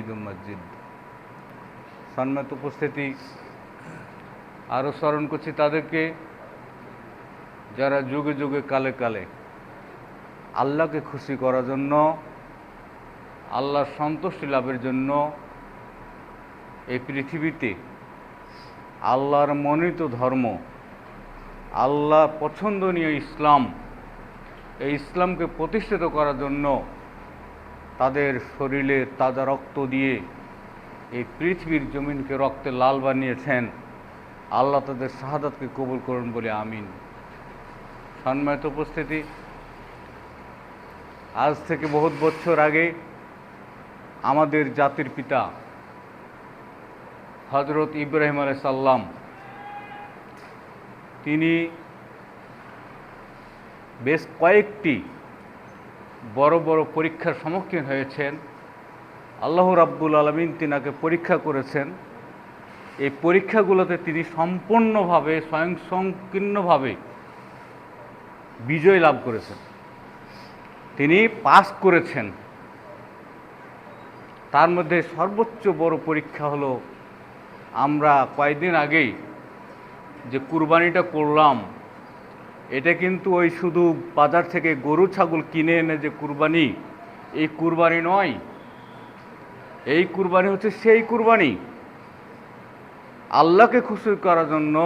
হামিদুম মজিদ। সম্মানিত উপস্থিতি, আরও স্মরণ করছি তাদেরকে যারা যুগে যুগে কালে কালে আল্লাহকে খুশি করার জন্য, আল্লাহর সন্তুষ্টি লাভের জন্য এই পৃথিবীতে আল্লাহর মনোনীত ধর্ম, আল্লাহ পছন্দনীয় ইসলাম, এই ইসলামকে প্রতিষ্ঠিত করার জন্য তাদের শরীরে তাজা রক্ত দিয়ে এই পৃথিবীর জমিনকে রক্তে লাল বানিয়েছেন। আল্লাহ তাদের শাহাদাতকে কবুল করুন বলে আমিন। সম্মানিত উপস্থিতি, আজ থেকে বহুত বছর আগে আমাদের জাতির পিতা হযরত ইব্রাহিম আলাইহিস সালাম তিনি বেশ কয়েকটি বড় বড় পরীক্ষার সম্মুখীন হয়েছেন। আল্লাহ রাব্বুল আলামিন তিনাকে পরীক্ষা করেছেন। এই পরীক্ষাগুলোতে তিনি সম্পূর্ণভাবে স্বয়ংসংকীর্ণভাবে বিজয় লাভ করেছেন, তিনি পাস করেছেন। তার মধ্যে সর্বোচ্চ বড় পরীক্ষা হলো আমরা কয়েকদিন আগেই যে কুরবানিটা করলাম, এটা কিন্তু ওই শুধু বাজার থেকে গরু ছাগল কিনে এনে যে কুরবানি, এই কুরবানি নয়। এই কুরবানি হচ্ছে সেই কুরবানি আল্লাহকে খুশি করার জন্য,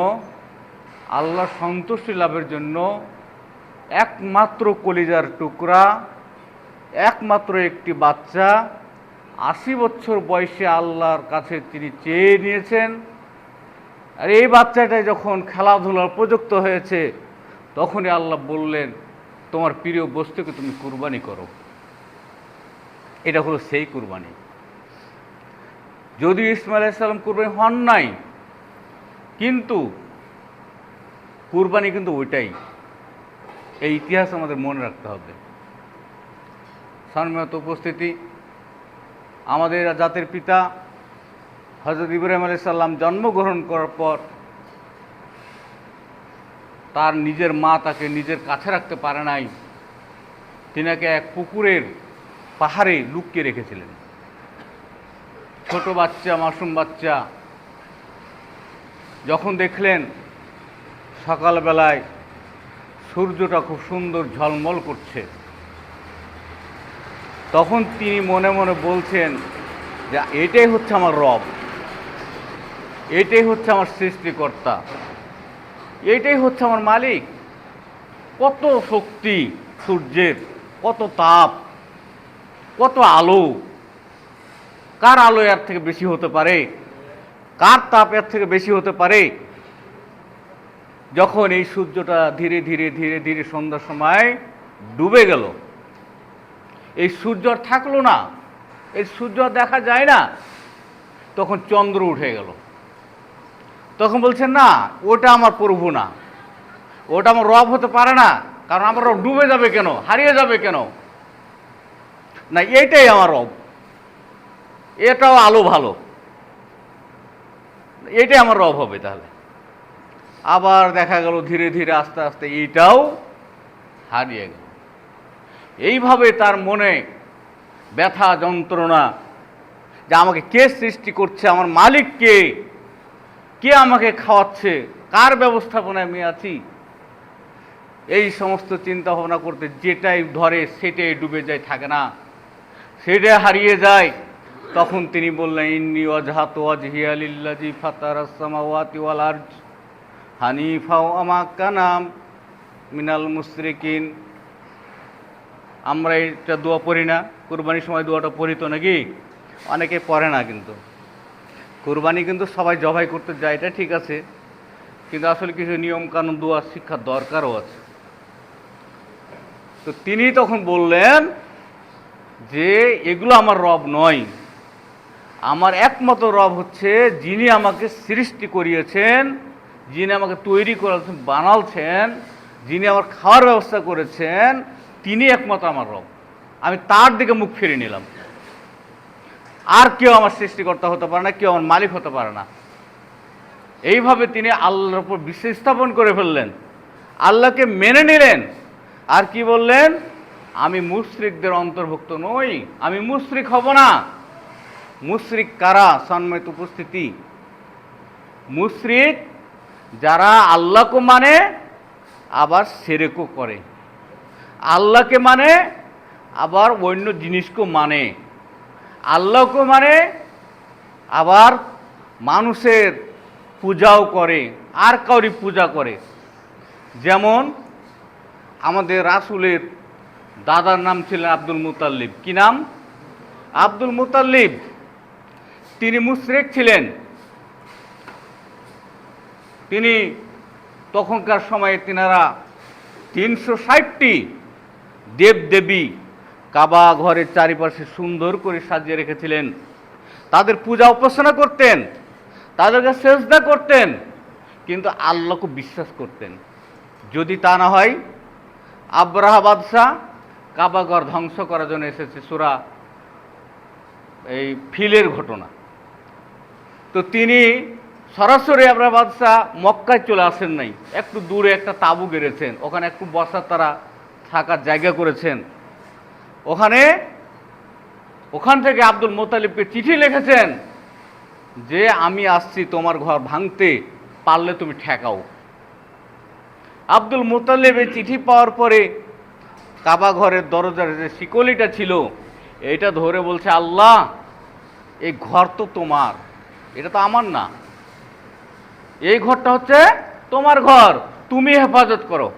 আল্লাহর সন্তুষ্টি লাভের জন্য একমাত্র কলিজার টুকরা, একমাত্র একটি বাচ্চা 80 বছর বয়সে আল্লাহর কাছে তিনি চেয়ে নিয়েছেন। আর এই বাচ্চাটা যখন খেলাধুলার উপযুক্ত হয়েছে, তখনই আল্লাহ বললেন, তোমার প্রিয় বস্তুকে তুমি কুরবানি করো। এটা হলো সেই কুরবানি। যদিও ইসমাঈল আলাইহিস সালাম কুরবানি হন নাই, কিন্তু কুরবানি কিন্তু ওইটাই। এই ইতিহাস আমাদের মনে রাখতে হবে। সম্মানিত উপস্থিতি, আমাদের জাতির পিতা হযরত ইব্রাহিম আলাইহিস সালাম জন্মগ্রহণ করার পর তার নিজের মা তাকে নিজের কাছে রাখতে পারে নাই। তিনাকে এক পুকুরের পাহাড়ে লুকিয়ে রেখেছিলেন। ছোট বাচ্চা, মাসুম বাচ্চা, যখন দেখলেন সকালবেলায় সূর্যটা খুব সুন্দর ঝলমল করছে, তখন তিনি মনে মনে বলছেন যে এটাই হচ্ছে আমার রব, এটাই হচ্ছে আমার সৃষ্টিকর্তা, এটাই হচ্ছে আমার মালিক। কত শক্তি সূর্যের, কত তাপ, কত আলো, কার আলো এর থেকে বেশি হতে পারে, কার তাপ এর থেকে বেশি হতে পারে। যখন এই সূর্যটা ধীরে ধীরে ধীরে ধীরে সন্ধ্যার সময় ডুবে গেল, এই সূর্য আর থাকলো না, এই সূর্য দেখা যায় না, তখন চন্দ্র উঠে গেল। তখন বলছেন, না, ওটা আমার প্রভু না, ওটা আমার রব হতে পারে না, কারণ আমার রব ডুবে যাবে কেন, হারিয়ে যাবে কেন? না, এইটাই আমার রব, এটাও আলো ভালো, এটাই আমার রব হবে। তাহলে আবার দেখা গেল ধীরে ধীরে আস্তে আস্তে এইটাও হারিয়ে গেল। এইভাবে তার মনে ব্যথা যন্ত্রণা, যে আমাকে কে সৃষ্টি করছে, আমার মালিক কে, কে আমাকে খাওয়াচ্ছে, কার ব্যবস্থাপনায় আমি আছি, এই সমস্ত চিন্তা ভাবনা করতে যেটাই ধরে সেটাই ডুবে যায়, থাকে না, সেটাই হারিয়ে যায়। তখন তিনি বললেন, ইন্নী ওয়াজহাতু ওয়াজহিয়া লিল্লাযী ফাতারাস সামাওয়াতি ওয়াল আরদ হানিফা ওয়া মা কানা মিনাল মুশরিকিন। আমরা এটা দোয়া পড়ি না? কুরবানির সময় দোয়াটা পড়ি তো নাকি? অনেকে পড়ে না। কিন্তু কুরবানি কিন্তু সবাই জবাই করতে যায়, এটা ঠিক আছে, কিন্তু আসলে কিছু নিয়ম কানুন দোয়া শিক্ষার দরকারও আছে। তো তিনি তখন বললেন যে এগুলো আমার রব নয়, আমার একমাত্র রব হচ্ছে যিনি আমাকে সৃষ্টি করিয়েছেন, যিনি আমাকে তৈরি করেছেন, বানালছেন, যিনি আমার খাওয়ার ব্যবস্থা করেছেন, তিনি একমাত্র আমার রব। আমি তার দিকে মুখ ফিরিয়ে নিলাম। আর কেউ আমার সৃষ্টিকর্তা হতে পারে না, কেউ আমার মালিক হতে পারে না। এইভাবে তিনি আল্লাহর উপর বিশ্বাস স্থাপন করে ফেললেন, আল্লাহকে মেনে নিলেন। আর কি বললেন? আমি মুশরিকদের অন্তর্ভুক্ত নই, আমি মুশরিক হব না। মুশরিক কারা? সম্মানিত উপস্থিতি, মুশরিক যারা আল্লাহকে মানে আবার শিরকও করে, আল্লাহকে মানে আবার অন্য জিনিসকে মানে, আল্লাহকে মানে আবার মানুষের পূজাও করে, আর কাউরি পূজা করে। যেমন আমাদের রাসূলের দাদার নাম ছিলেন আব্দুল মুতাল্লিব। কি নাম? আব্দুল মুতাল্লিব। তিনি মুশরিক ছিলেন। তিনি তখনকার সময়ে তিনারা 360টি দেবদেবী কাবা ঘরের চারিপাশে সুন্দর করে সাজিয়ে রেখেছিলেন। তাদের পূজা উপাসনা করতেন, তাদেরকে সেজদা করতেন, কিন্তু আল্লাহকে বিশ্বাস করতেন। যদি তা না হয়, আব্রাহা বাদশাহ কাবাঘর ধ্বংস করার জন্য এসেছে, সূরা এই ফিলের ঘটনা। তো তিনি সরাসরি আব্রাহা বাদশাহ মক্কায় চলে আসেন নাই, একটু দূরে একটা তাঁবু গেড়েছেন, ওখানে একটু বসার তারা থাকার জায়গা করেছেন। ওখান থেকে আব্দুল মুতালিবকে চিঠি লিখেছেন যে আমি আসছি তোমার ঘর ভাঙতে, পারলে তুমি ঠেকাও। আব্দুল মুতালিব এই চিঠি পাওয়ার পরে কাবা ঘরের দরজার যে শিকলিটা ছিল এটা ধরে বলছে, আল্লাহ এই ঘর তো তোমার, এটা তো আমার না, এই ঘরটা হচ্ছে তোমার ঘর, তুমি হেফাজত করো।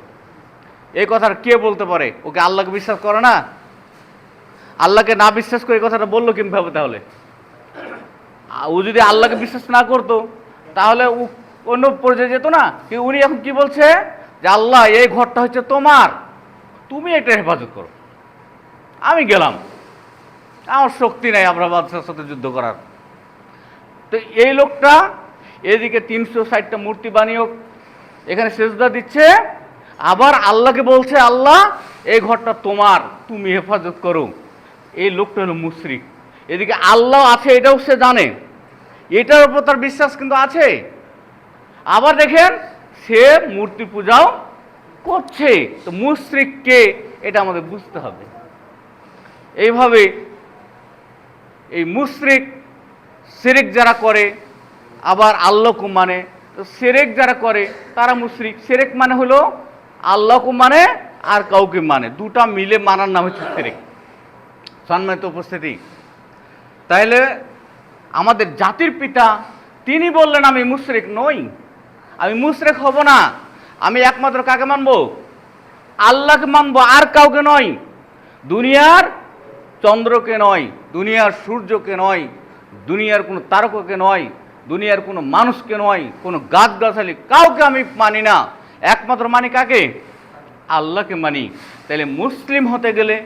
এই কথাটা কে বলতে পারে? ওকে আল্লাহকে বিশ্বাস করে না? আল্লাহকে না বিশ্বাস করে এই কথাটা বললো কিভাবে? তাহলে ও যদি আল্লাহকে বিশ্বাস না করতো তাহলে অন্য পর্যায়ে যেত না। উনি এখন কি বলছে? যে আল্লাহ এই ঘরটা হচ্ছে তোমার, তুমি এটা হেফাজত করো, আমি গেলাম, আমার শক্তি নাই আব্রাহা বাদশার সাথে যুদ্ধ করার। তো এই লোকটা এদিকে 360টা মূর্তি বানিয়ে এখানে সেজদা দিচ্ছে, আবার আল্লাহকে বলছে আল্লাহ এই ঘরটা তোমার, তুমি হেফাজত করো। এই লোকটা হলো মুশরিক। এদিকে আল্লাহ আছে এটাও সে জানে, এটার উপর তার বিশ্বাস কিন্তু আছে। আবার দেখেন সে মূর্তি পূজাও করছে। তো মুশরিক কে এটা আমাদের বুঝতে হবে। এইভাবে এই মুশরিক, শিরক যারা করে আবার আল্লাহকে মানে, তো শিরক যারা করে তারা মুশরিক। শিরক মানে হলো আল্লাহকে মানে আর কাউকে মানে, দুটা মিলে মানার নাম হচ্ছে শিরক। সম্মানিত উপস্থিতি, তাইলে আমাদের জাতির পিতা তিনি বললেন আমি মুশরিক নই, আমি মুশরিক হব না, আমি একমাত্র কাকে মানব? আল্লাহকে মানব, আর কাউকে নয়। দুনিয়ার চন্দ্রকে নয়, দুনিয়ার সূর্যকে নয়, দুনিয়ার কোনো তারকাকে নয়, দুনিয়ার কোনো মানুষকে নয়, কোনো গাছগাছালি কাউকে আমি মানি না, একমাত্র মানি কাকে? আল্লাহকে মানি। তাহলে মুসলিম হতে গেলে,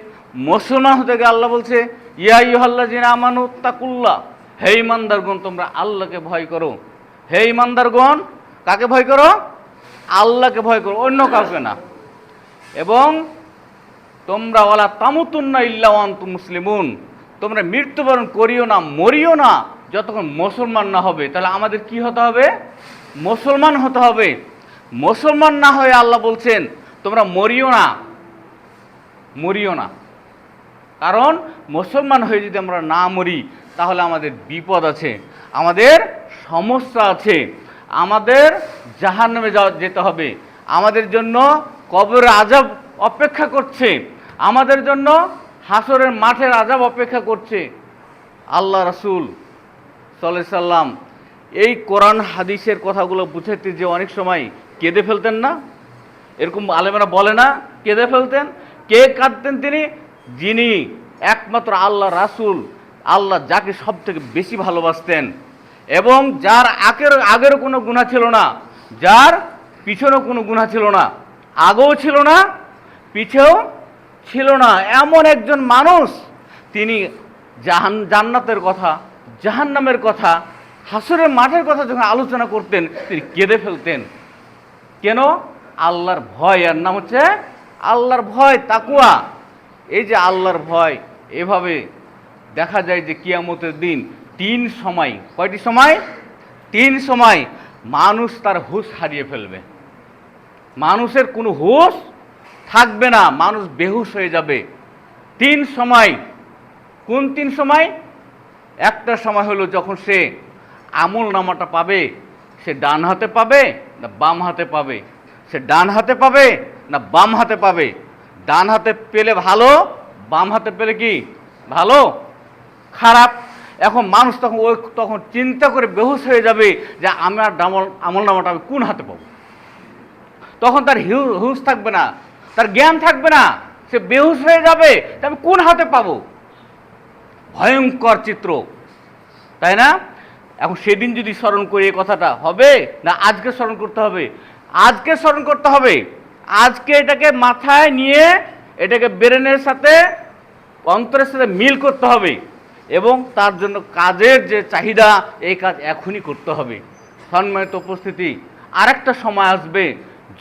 মুসলমান হতে গেলে আল্লাহ বলছে ইয়া আইয়ুহাল্লাযিনা আমানু তাকুল্লাহ, হে ঈমানদারগণ তোমরা আল্লাহকে ভয় করো। হে ঈমানদারগণ কাকে ভয় করো? আল্লাহকে ভয় করো, অন্য কাউকে না। এবং তোমরা ওয়ালা তামুতুন্না ইল্লা ওয়া আনতুম মুসলিমুন, তোমরা মৃত্যুবরণ করিও না, মরিও না যতক্ষণ মুসলমান না হবে। তাহলে আমাদের কি হতে হবে? মুসলমান হতে হবে। মুসলমান না হয়ে আল্লাহ বলছেন তোমরা মরিও না, মরিও না। কারণ মুসলমান হয়ে যদি আমরা না মরি তাহলে আমাদের বিপদ আছে, আমাদের সমস্যা আছে, আমাদের জাহান্নামে যেতে হবে, আমাদের জন্য কবরের আযাব অপেক্ষা করছে, আমাদের জন্য হাসরের মাঠের আযাব অপেক্ষা করছে। আল্লাহ রাসূল সাল্লাল্লাহু আলাইহি সাল্লাম এই কোরআন হাদিসের কথাগুলো বুঝাইতে যে অনেক সময় কেঁদে ফেলতেন না? এরকম আলেমেরা বলে না কেঁদে ফেলতেন? কে কাঁদতেন তিনি? যিনি একমাত্র আল্লাহ রাসূল, আল্লাহ যাকে সব থেকে বেশি ভালোবাসতেন এবং যার আগের কোনো গুনাহ ছিল না, যার পিছনেও কোনো গুনাহ ছিল না, আগেও ছিল না পিছেও ছিল না, এমন একজন মানুষ তিনি জান্নাতের কথা, জাহান্নামের কথা, হাসরের মাঠের কথা যখন আলোচনা করতেন তিনি কেঁদে ফেলতেন। কেন? আল্লাহর ভয়। এর নাম হচ্ছে আল্লাহর ভয়, তাকওয়া। এই যে আল্লাহর ভয়, এভাবে দেখা যায় যে কিয়ামতের দিন 3 সময়, কয়টি সময়? 3 সময় মানুষ তার হুঁশ হারিয়ে ফেলবে, মানুষের কোনো হুঁশ থাকবে না, মানুষ বেহুশ হয়ে যাবে। 3 সময়। কোন 3 সময়? একটা সময় হলো যখন সে আমল নামাটা পাবে, সে ডান হাতে পাবে না বাম হাতে পাবে, সে ডান হাতে পাবে না বাম হাতে পাবে। ডান হাতে পেলে ভালো, বাম হাতে পেলে কি ভালো, খারাপ। এখন মানুষ তখন চিন্তা করে বেহুশ হয়ে যাবে যে আমার আমল নামাটা আমি কোন হাতে পাবো। তখন তার হুঁশ থাকবে না, তার জ্ঞান থাকবে না, সে বেহুশ হয়ে যাবে যে আমি কোন হাতে পাবো। ভয়ঙ্কর চিত্র, তাই না? এখন সেদিন যদি স্মরণ করি এই কথাটা হবে না আজকে স্মরণ করতে হবে? আজকে স্মরণ করতে হবে। আজকে এটাকে মাথায় নিয়ে এটাকে ব্রেনের সাথে অন্তরের সাথে মিল করতে হবে এবং তার জন্য কাজের যে চাহিদা, এই কাজ এখনই করতে হবে। সম্মানিত উপস্থিতি, আরেকটা সময় আসবে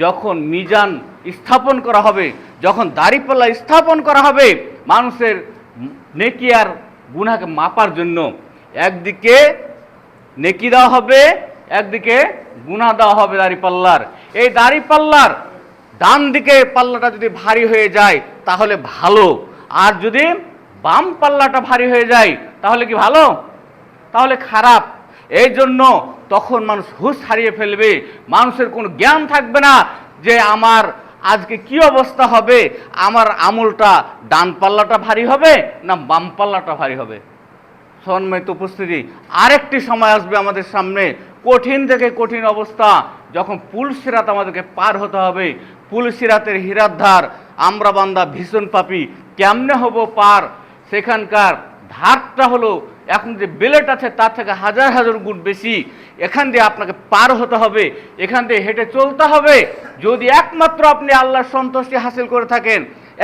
যখন মিজান স্থাপন করা হবে, যখন দাঁড়িপাল্লা স্থাপন করা হবে মানুষের নেকি আর গুনাহকে মাপার জন্য। একদিকে নেকি দেওয়া হবে, একদিকে গুনাহ দেওয়া হবে দাঁড়িপাল্লার। এই দাঁড়িপাল্লার ডান দিকে পাল্লাটা যদি ভারী হয়ে যায় তাহলে ভালো, আর যদি বাম পাল্লাটা ভারী হয়ে যায় তাহলে কি ভালো, তাহলে খারাপ। এই জন্য তখন মানুষ হুঁশ হারিয়ে ফেলবে, মানুষের কোনো জ্ঞান থাকবে না যে আমার আজকে কি অবস্থা হবে, আমার আমলটা ডান পাল্লাটা ভারী হবে না বাম পাল্লাটা ভারী হবে। সম্মানিত উপস্থিতি, আরেকটি সময় আসবে আমাদের সামনে, কঠিন থেকে কঠিন অবস্থা, যখন পুলসিরাত আমাদেরকে পার হতে হবে। পুলসিরাতের হীরার ধার, আমরা বান্দা ভীষণ পাপী, কেমনে হব পার? সেখানকার ধারটা হলো এখন যে বেলেট আছে তার থেকে হাজার হাজার গুণ বেশি। এখান দিয়ে আপনাকে পার হতে হবে, এখান দিয়ে হেঁটে চলতে হবে। যদি একমাত্র আপনি আল্লাহর সন্তুষ্টি হাসিল করে থাকেন,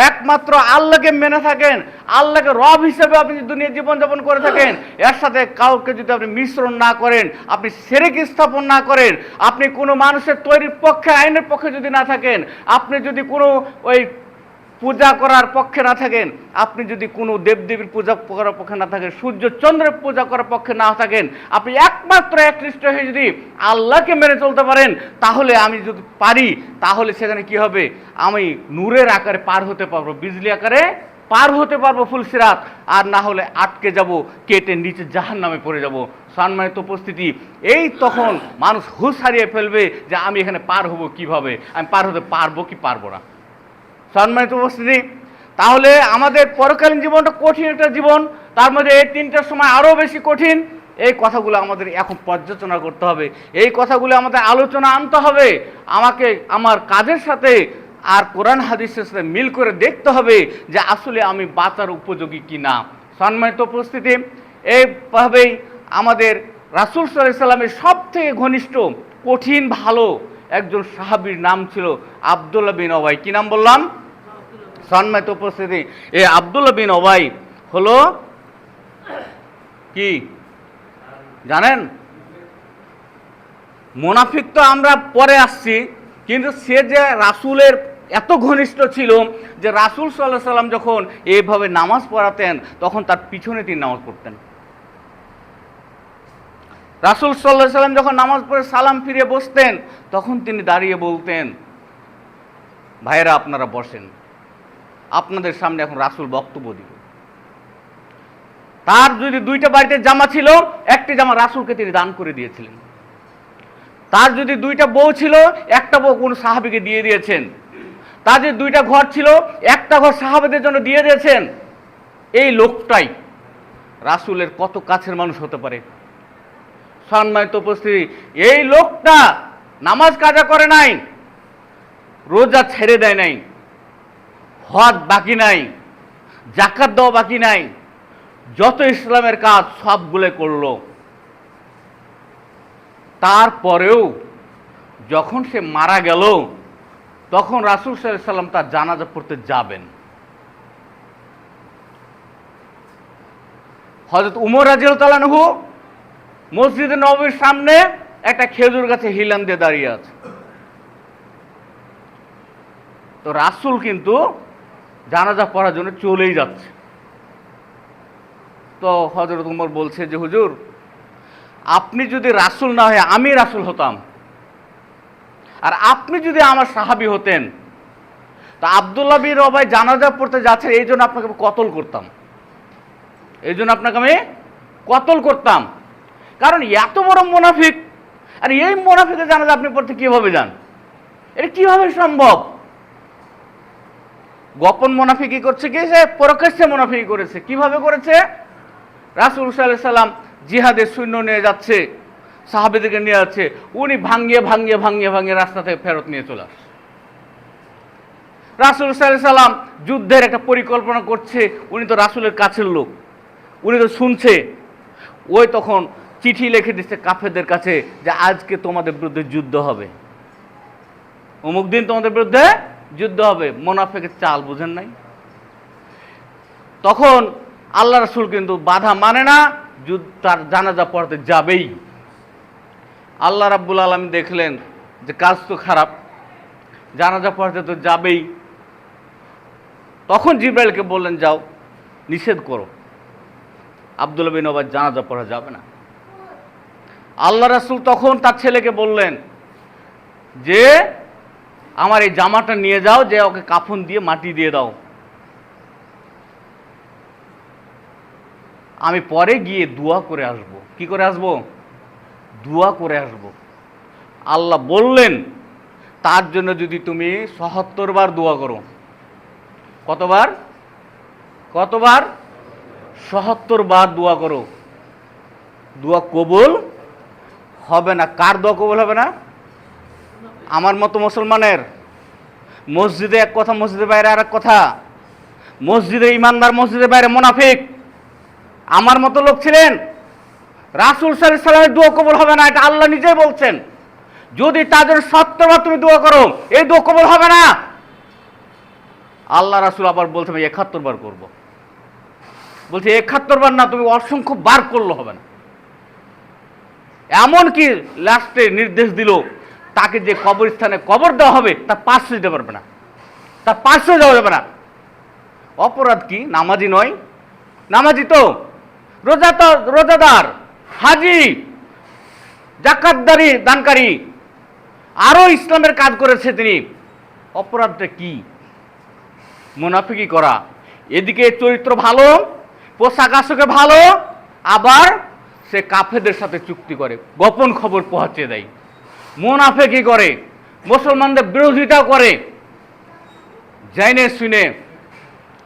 একমাত্র আল্লাহকে মেনে থাকেন, আল্লাহকে রব হিসেবে আপনি দুনিয়া জীবনযাপন করে থাকেন, এর সাথে কাউকে যদি আপনি মিশ্রণ না করেন, আপনি শিরক স্থাপন না করেন, আপনি কোনো মানুষের তৈরির পক্ষে আইনের পক্ষে যদি না থাকেন, আপনি যদি কোনো ওই পূজা করার পক্ষে না থাকেন, আপনি যদি কোনো দেবদেবীর পূজা করার পক্ষে না থাকেন, সূর্য চন্দ্রের পূজা করার পক্ষে না থাকেন, আপনি একমাত্র একনিষ্ঠ হয়ে যদি আল্লাহকে মেনে চলতে পারেন, তাহলে আমি যদি পারি, তাহলে সেখানে কি হবে, আমি নূরের আকারে পার হতে পারবো, বিজলি আকারে পার হতে পারবো ফুলসিরাত। আর না হলে আটকে যাব, কেটে নিচে জাহান্নামে পড়ে যাব। সম্মানিত উপস্থিতি, এই তখন মানুষ হুঁশ হারিয়ে ফেলবে যে আমি এখানে পার হব কিভাবে, আমি পার হতে পারবো কি পারবো না। সম্মানিত উপস্থিতি, তাহলে আমাদের পরকালীন জীবনটা কঠিন একটা জীবন, তার মধ্যে এই তিনটার সময় আরও বেশি কঠিন। এই কথাগুলো আমাদের এখন পর্যালোচনা করতে হবে, এই কথাগুলো আমাদের আলোচনা আনতে হবে। আমাকে আমার কাজের সাথে আর কোরআন হাদিসের সাথে মিল করে দেখতে হবে যে আসলে আমি বাঁচার উপযোগী কি না। সম্মানিত উপস্থিতি, এইভাবেই আমাদের রাসূল সাল্লাল্লাহু আলাইহি সাল্লামের সব থেকে ঘনিষ্ঠ কঠিন ভালো একজন সাহাবীর নাম ছিল আব্দুল্লাহ বিন উবাই। কি নাম বললাম? সম্মানিত উপস্থিতি, এই আব্দুল্লাহ বিন উবাই হলো কি জানেন? মুনাফিক তো আমরা পরে আসছি, কিন্তু সে যে রাসূলের এত ঘনিষ্ঠ ছিল যে রাসূল সাল্লাল্লাহু আলাইহি সাল্লাম যখন এইভাবে নামাজ পড়াতেন তখন তার পিছনে তিনি নামাজ পড়তেন। রাসূল সাল্লাল্লাহু আলাইহি সাল্লাম যখন নামাজ পড়ে সালাম ফিরিয়ে বসতেন তখন তিনি দাঁড়িয়ে বলতেন, ভাইয়েরা আপনারা বসেন, আপনাদের সামনে এখন রাসূল বক্তব্য দিবে। তার যদি দুইটা বাড়িতে জামা ছিল, একটি জামা রাসূলকে তিনি দান করে দিয়েছিলেন। তার যদি দুইটা বউ ছিল, একটা বউ কোন সাহাবীকে দিয়ে দিয়েছেন। তার যে দুইটা ঘর ছিল, একটা ঘর সাহাবাদের জন্য দিয়ে দিয়েছেন। এই লোকটাই রাসূলের কত কাছের মানুষ হতে পারে। সম্মানিত উপস্থিতি, এই লোকটা নামাজ কাজা করে নাই, রোজা ছেড়ে দেয় নাই, হজ বাকি নাই, যাকাত দেওয়া বাকি নাই, যত ইসলামের কাজ সবগুলো করলো। তারপরেও যখন সে মারা গেল তখন রাসূল সাল্লাল্লাহু আলাইহি সাল্লাম তার জানাজা পড়তে যাবেন। হযরত উমর রাদিয়াল্লাহু আনহু মসজিদে নববীর সামনে একটা খেজুর গাছে হিলান দিয়ে দাঁড়িয়ে আছে। তো রাসূল কিন্তু জানাজা পড়ার জন্য চলেই যাচ্ছে। তো হযরত উমর বলছে যে হুজুর, আপনি যদি রাসূল না হয়ে আমি রাসূল হতাম, আর আপনি যদি আমার সাহাবী হতেন, তা আব্দুল্লাহ বিন উবাই জানাজা পড়তে যাচ্ছে, এই জন্য আপনাকে কতল করতাম, এই জন্য আপনাকে আমি কতল করতাম। কারণ এত বড় মুনাফিক, আর এই মুনাফিকের জানাজা আপনি পড়তে কিভাবে যান? এটা কিভাবে সম্ভব? গোপন মুনাফিকি করছে কি, সে প্রকাশ্যে মুনাফিকি করেছে। কিভাবে করেছে? রাসূল সাল্লাল্লাহু আলাইহি সাল্লাম জিহাদের সৈন্য নিয়ে যাচ্ছে, সাহাবীদেরকে নিয়ে যাচ্ছে, উনি ভাঙিয়ে রাস্তা থেকে ফেরত নিয়ে চলে আসে। রাসূল সাল্লাল্লাহু আলাইহি সাল্লাম যুদ্ধের একটা পরিকল্পনা করছে, উনি তো রাসূলের কাছের লোক, উনি তো শুনছে। ওই তখন চিঠি লিখে দিচ্ছে কাফেরদের কাছে যে আজকে তোমাদের বিরুদ্ধে যুদ্ধ হবে, অমুক দিন তোমাদের বিরুদ্ধে যুদ্ধ হবে। মুনাফিকের চাল বুঝেন নাই? তখন আল্লাহ রাসূল কিন্তু বাধা মানে না, তার জানাজা পড়তে যাবেই। আল্লাহ রাব্বুল আলামিন দেখলেন যে কাজ তো খারাপ, জানাজা পড়তে তো যাবেই। তখন জিবরাইলকে বললেন, যাও নিষেধ করো, আব্দুল্লাহ বিন ওবাই জানাজা পড়া যাবে না। আল্লাহ রাসূল তখন তার ছেলেকে বললেন যে আমার এই জামাটা নিয়ে যাও, যে ওকে কাফন দিয়ে মাটি দিয়ে দাও, আমি পরে গিয়ে দোয়া করে আসব। কি করে আসব? দোয়া করে আসব। আল্লাহ বললেন তার জন্য যদি তুমি ৭৭ বার দোয়া করো। কতবার? ৭৭ বার দোয়া করো, দোয়া কবুল হবে না। কার দোয়া কবুল হবে না? আমার মতো মুসলমানের। মসজিদে এক কথা, মসজিদের বাইরে আর এক কথা। মসজিদে ইমানদার, মসজিদের বাইরে মুনাফিক। আমার মতো লোক ছিলেন, রাসূল সাল্লাল্লাহু আলাইহি সাল্লামের দোয়া কবুল হবে না, এটা আল্লাহ নিজেই বলছেন। যদি তাদের ৭০ বার তুমি দোয়া করো, এই দোয়া কবুল হবে না। আল্লাহ রাসূল আবার বলছে আমি ৭১ বার করব। বলছে ৭১ বার না, তুমি অসংখ্য বার করলে হবে না। এমনকি লাস্টে নির্দেশ দিল তাকে যে কবরস্থানে কবর দেওয়া হবে তার পাশে যেতে পারবে না, তার পাশে যাওয়া যাবে না। অপরাধ কি? নামাজি নয়? নামাজি তো, রোজাদার, হাজি, যাকাতদারি, দানকারী, আরো ইসলামের কাজ করেছে তিনি। অপরাধটা কি? মুনাফিকি করা। এদিকে চরিত্র ভালো, পোশাক আশাকে ভালো, আবার সে কাফেরদের সাথে চুক্তি করে, গোপন খবর পৌঁছে দেয়, মুনাফিকি করে, মুসলমানদের বিরোধিতা করে। জাইনে শুনে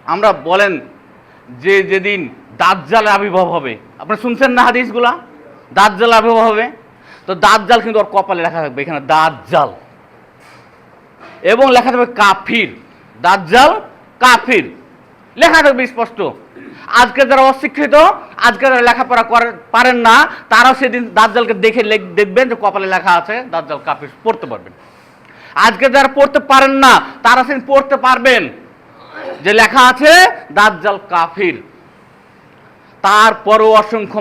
আমরা বলেন যে যেদিন দাজ্জালের আবির্ভাব হবে, আপনারা শুনছেন না হাদিসগুলা? দাজ্জাল আবির্ভাব হবে, তো দাজ্জাল কিন্তু ওর কপালে লেখা থাকবে এখানে দাজ্জাল, এবং লেখা থাকবে কাফির। দাজ্জাল কাফির লেখা থাকবে স্পষ্ট। আজকে যারা অশিক্ষিত, আজকে যারা লেখাপড়া পারেন না, তারাও সেদিন দাজ্জালকে দেখে দেখবেন যে কপালে লেখা আছে দাজ্জাল কাফির, পড়তে পারবেন। আজকে যারা পড়তে পারেন না, তারা সেদিন পড়তে পারবেন যে লেখা আছে দাজ্জাল কাফির। তারপরও অসংখ্য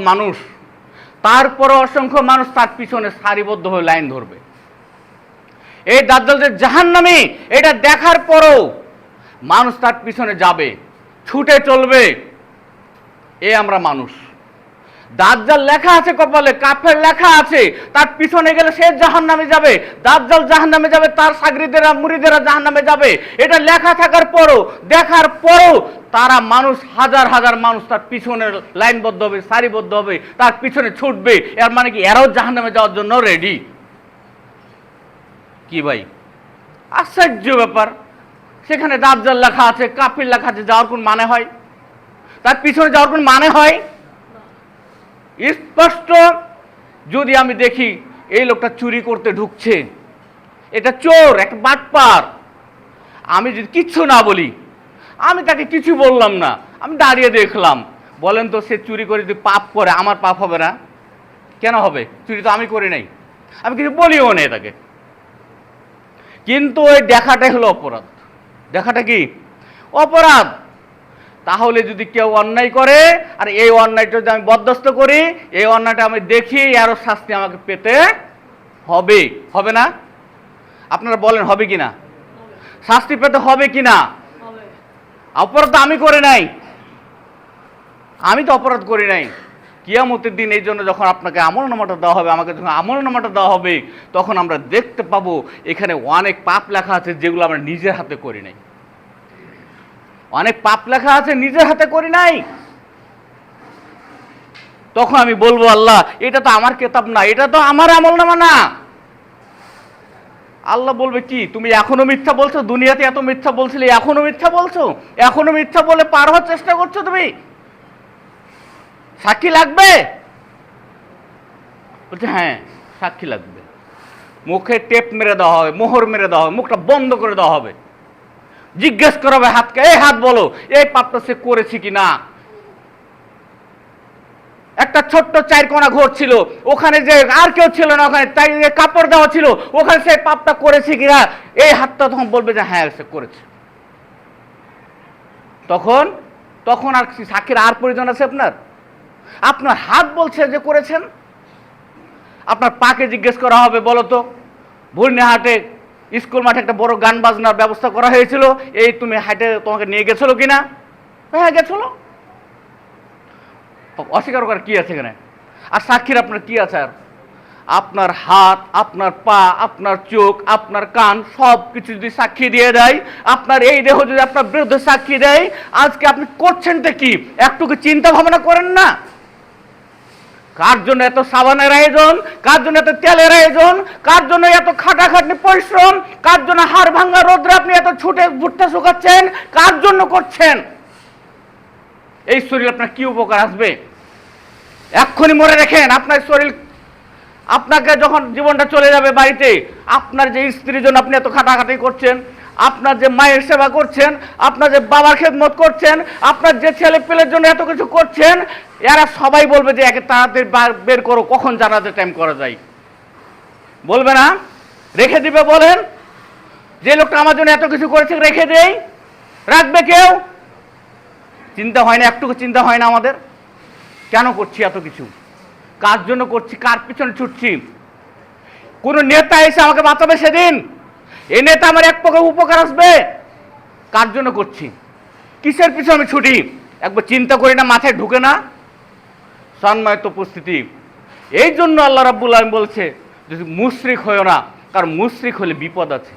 মানুষ তার পিছনে সারিবদ্ধ হয়ে লাইন ধরবে। এই দাজ্জাল যে জাহান্নামী, এটা দেখার পরও মানুষ তার পিছনে যাবে, ছুটে চলবে। আমরা মানুষ। দাজ্জাল লেখা আছে কপালে, কাফের লেখা আছে, তার পিছনে গেলে সে জাহান্নামে যাবে, দাজ্জাল জাহান্নামে যাবে, তার সাগরিদেরা মুরিদেরা জাহান্নামে যাবে। এটা লেখা থাকার পরও, দেখার পরও তারা মানুষ, হাজার হাজার মানুষ তার পিছনে লাইনবদ্ধ হবে, সারিবদ্ধ হবে, তার পিছনে ছুটবে। এর মানে কি এরাও জাহান্নামে যাওয়ার জন্য রেডি? কি ভাই, আশ্চর্য ব্যাপার। সেখানে দাজ্জাল লেখা আছে, কাফির লেখা আছে, যাওয়ার কোন মানে হয়? তার পিছনে যাওয়ার কোন মানে হয়? স্পষ্ট। যদি আমি দেখি এই লোকটা চুরি করতে ঢুকছে, এটা চোর, একটা বাটপার, আমি যদি কিচ্ছু না বলি, আমি তাকে কিছু বললাম না, আমি দাঁড়িয়ে দেখলাম, বলেন তো সে চুরি করে যদি পাপ করে, আমার পাপ হবে না? কেন হবে? চুরি তো আমি করি নাই, আমি কিছু বলিও নেই তাকে। কিন্তু ওই দেখাটাই হলো অপরাধ। দেখাটা কি? অপরাধ। তাহলে যদি কেউ অন্যায় করে, আর এই অন্যায়টা যদি আমি বরদাস্ত করি, এই অন্যায়টা আমি দেখি, আরো শাস্তি আমাকে পেতে হবে, হবে না? আপনারা বলেন হবে কিনা? শাস্তি পেতে হবে কিনা? অপরাধ তো আমি করে নাই, আমি তো অপরাধ করি নাই। কিয়ামতের দিন এই জন্য যখন আপনাকে আমলনামাটা দেওয়া হবে, আমাকে যখন আমলনামাটা দেওয়া হবে, তখন আমরা দেখতে পাবো এখানে অনেক পাপ লেখা আছে যেগুলো আমরা নিজের হাতে করি নাই। অনেক পাপ লেখা আছে নিজের হাতে করি নাই। তখন আমি বলবো, আল্লাহ এটা তো আমার কিতাব না, এটা তো আমার আমলনামা না। আল্লাহ বলবে, কি তুমি এখনো মিথ্যা বলছো? দুনিয়াতে এত মিথ্যা বলছিলে, এখনো মিথ্যা বলছো? এখনো মিথ্যা বলে পার হওয়ার চেষ্টা করছো তুমি? সাক্ষী লাগবে? বলছে হ্যাঁ সাক্ষী লাগবে। মুখে টেপ মেরে দেওয়া হবে, মোহর মেরে দেওয়া হবে, মুখটা বন্ধ করে দেওয়া হবে। জিজ্ঞেস করা হবে হাতকে, এই হাত বলো এই পাপটা সে করেছে কি না। একটা ছোট্ট চারকোনা ঘর ছিল, ওখানে যে আর কেউ ছিল না, ওখানে তাই কাপড় দেওয়া ছিল, ওখানে সে পাপটা করেছে কিনা, এই হাতটা তখন বলবে যে হ্যাঁ সে করেছে। তখন তখন আর সাক্ষীর আর প্রয়োজন আছে আপনার? আপনার হাত বলছে যে করেছেন। আপনার পাকে জিজ্ঞেস করা হবে, বলো তো ভুরনিহাটে স্কুল মাঠে একটা বড় গান বাজনার ব্যবস্থা করা হয়েছিল, এই তুমি হাটে তোমাকে নিয়ে গেছিল কিনা? হ্যাঁ গেছিল। অস্বীকার করার কি আছে এখানে? আর সাক্ষীর আপনার কি আছে? আর আপনার হাত, আপনার পা, আপনার চোখ, আপনার কান সব কিছু যদি সাক্ষী দিয়ে দেয়, আপনার এই দেহ যদি আপনার বিরুদ্ধে সাক্ষী দেয়, আজকে আপনি করছেনটা কি একটু কি চিন্তা ভাবনা করেন না? কার জন্য এত সাবানের আয়োজন, কার জন্য এত তেলের আয়োজন, কার জন্য এত খাটাখাটনি পরিশ্রম, কার জন্য হাড় ভাঙা রোদ্রে আপনি এত ছুটে ভুট্টা শুকাচ্ছেন, কার জন্য করছেন? এই শরীর আপনার কি উপকার আসবে? এক্ষুনি মরে রেখেন। আপনার শরীর আপনাকে যখন জীবনটা চলে যাবে বাড়িতে, আপনার যে স্ত্রীর জন্য আপনি এত খাটাখাটি করছেন, আপনার যে মায়ের সেবা করছেন, আপনার যে বাবার খেদমত করছেন, আপনার যে ছেলে পেলের জন্য এত কিছু করছেন, এরা সবাই বলবে যে একে তাড়াতাড়ি বের করো, কখন জানাতে টাইম করা যায়। বলবে না? রেখে দিবে? বলেন, যে লোকটা আমার জন্য এত কিছু করেছে রেখে দেই, রাখবে কেউ? চিন্তা হয় না? একটুকু চিন্তা হয় না আমাদের? কেন করছি এত কিছু? কার জন্য করছি? কার পিছনে ছুটছি? কোন নেতা এসে আমাকে বাঁচাবে সেদিন? এই নেতা আমার এক প্রকার উপকার আসবে? কার জন্য করছি? কিসের পিছনে আমি ছুটি? একবার চিন্তা করি না? মাথায় ঢুকে না? সম্মানিত উপস্থিতি, এই জন্য আল্লাহ রাব্বুল আলামিন বলছে যে মুশরিক হয়েও না, কারণ মুশরিক হলে বিপদ আছে।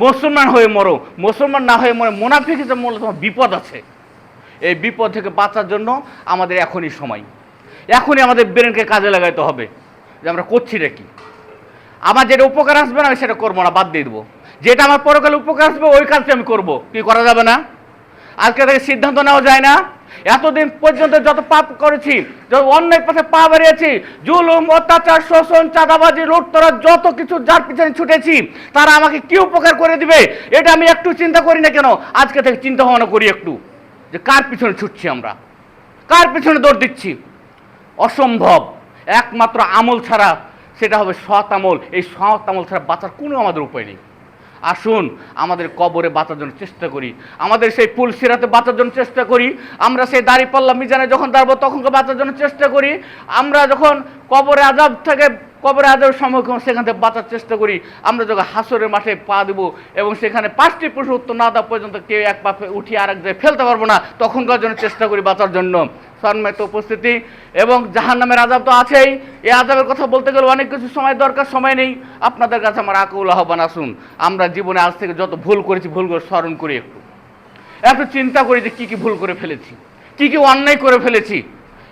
মুসলমান হয়ে মরো, মুসলমান না হয়ে মরো, মুনাফিক হিসেবে মরলে তোমার বিপদ আছে। এই বিপদ থেকে বাঁচার জন্য আমাদের এখনই সময়, এখনই আমাদের ব্রেনকে কাজে লাগাইতে হবে যে আমরা করছিটা কি। আমার যেটা উপকার আসবে না আমি সেটা করবো না, বাদ দিয়ে দেবো। যেটা আমার পরকালে উপকার আসবে ওই কাজটা আমি করবো। কি করা যাবে না? আজকে থেকে সিদ্ধান্ত নেওয়া যায় না? এতদিন পর্যন্ত যত পাপ করেছি, যত অন্যায় পথে পা বেরিয়েছি, জুলুম, অত্যাচার, শোষণ, চাঁদাবাজি, লুটতরাজ, যত কিছু যার পিছনে ছুটেছি, তারা আমাকে কি উপকার করে দিবে এটা আমি একটু চিন্তা করি না কেন? আজকে থেকে চিন্তা ভাবনা করি একটু, যে কার পিছনে ছুটছি আমরা, কার পিছনে দৌড় দিচ্ছি। অসম্ভব। একমাত্র আমল ছাড়া, সেটা হবে সৎ আমল। এই সৎ আমল ছাড়া বাঁচার কোনো আমাদের উপায় নেই। আসুন আমাদের কবরে বাঁচার জন্য চেষ্টা করি, আমাদের সেই ফুল সিরাতে বাঁচার জন্য চেষ্টা করি, আমরা সেই দাঁড়িপাল্লা মিজানে যখন দাঁড়াবো তখন বাঁচার জন্য চেষ্টা করি, আমরা যখন কবরে আযাব থেকে, কবরে আযাবের সম্মুখীন সেখান থেকে বাঁচার চেষ্টা করি, আমরা যখন হাসরের মাঠে পা দেবো এবং সেখানে 5টি প্রশ্ন উত্তর না দেওয়া পর্যন্ত কেউ এক পা উঠিয়ে আরেক জায়গায় ফেলতে পারবো না, তখনকার জন্য চেষ্টা করি বাঁচার জন্য। সম্মানিত উপস্থিতি, এবং জাহান্নামের আযাব তো আছেই। এই আযাবের কথা বলতে গেলে অনেক কিছু সময় দরকার, সময় নেই। আপনাদের কাছে আমার আকুল আহ্বান, আসুন আমরা জীবনে আজ থেকে যত ভুল করেছি ভুলগুলো স্মরণ করি, একটু একটু চিন্তা করি যে কী কী ভুল করে ফেলেছি, কী কী অন্যায় করে ফেলেছি।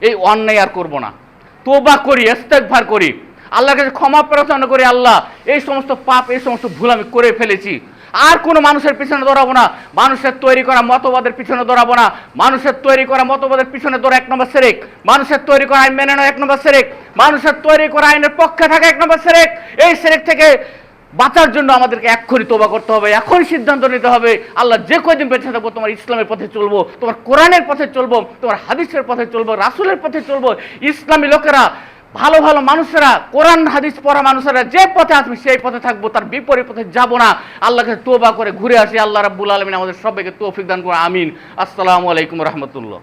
এই অন্যায় আর করব না, তওবা করি, ইস্তেগফার করি, আল্লাহর কাছে ক্ষমা প্রার্থনা করি, আল্লাহ এই সমস্ত পাপ, এই সমস্ত ভুল আমি করে ফেলেছি, আর কোনো মানুষের পিছনে দৌড়াবো না, মানুষের তৈরি করা মতবাদের পিছনে দৌড়াবো না। মানুষের তৈরি করা মতবাদের পিছনে দৌড়া 1 নম্বর শিরক, মানুষের তৈরি করা আইন মেনে নেওয়া 1 নম্বর শিরক, মানুষের তৈরি করা আইনের পক্ষে থাকা 1 নম্বর শিরক। এই শিরক থেকে বাঁচার জন্য আমাদেরকে এক্ষুনি তওবা করতে হবে, এখন সিদ্ধান্ত নিতে হবে, আল্লাহ যে কয়দিন বেঁচে থাকবো তোমার ইসলামের পথে চলবো, তোমার কোরআনের পথে চলবো, তোমার হাদিসের পথে চলবো, রাসূলের পথে চলবো। ইসলামী লোকেরা, ভালো ভালো মানুষেরা, কোরআন হাদিস পড়া মানুষেরা যে পথে আসবে সেই পথে থাকবো, তার বিপরীত পথে যাব না। আল্লাহকে তওবা করে ঘুরে আসি। আল্লাহ রাব্বুল আলামিন আমাদের সবাইকে তৌফিক দান করুন, আমিন। আসসালামু আলাইকুম রাহমাতুল্লাহ।